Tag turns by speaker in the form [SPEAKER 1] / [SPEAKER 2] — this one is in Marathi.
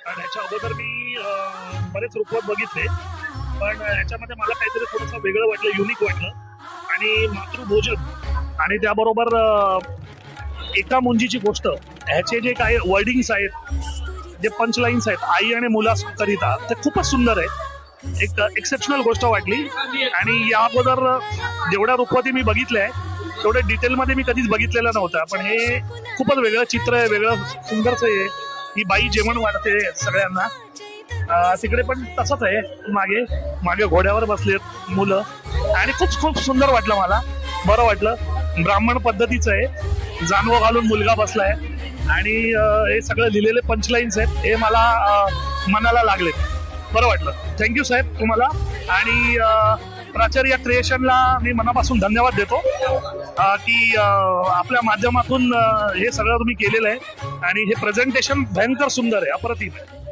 [SPEAKER 1] आणि ह्याच्या अगोदर मी बरेच रुखवत बघितले, पण ह्याच्यामध्ये मला काहीतरी थोडंसं वेगळं वाटलं, युनिक वाटलं. आणि मातृभोजन आणि त्याबरोबर एका मुंजीची गोष्ट, ह्याचे जे काही वर्डिंग्स आहेत, जे पंचलाईन्स आहेत आई आणि मुलाकरिता, ते खूपच सुंदर आहे. एक एक्सेप्शनल गोष्ट वाटली. आणि या अगोदर जेवढ्या रुखवती मी बघितल्या आहे तेवढ्या डिटेलमध्ये मी कधीच बघितलेलं नव्हतं, पण हे खूपच वेगळं चित्र आहे, वेगळं सुंदरचं आहे. ही बाई जेवण वाढते सगळ्यांना. तिकडे पण तसंच आहे, मागे मागे घोड्यावर बसलेत मुलं. आणि खूप खूप सुंदर वाटलं, मला बरं वाटलं. ब्राह्मण पद्धतीचं आहे, जानवं घालून मुलगा बसलाय आणि हे सगळं लिहिलेले पंचलाईन्स आहेत, हे मला मनाला लागले, बरं वाटलं. थँक्यू साहेब तुम्हाला. आणि प्राचार्य क्रिएशनला मी मनापासून धन्यवाद देतो की आपल्या माध्यमातून हे सगळं तुम्ही केलेलं आहे. आणि हे प्रेझेंटेशन भयंकर सुंदर आहे, अप्रतिम आहे.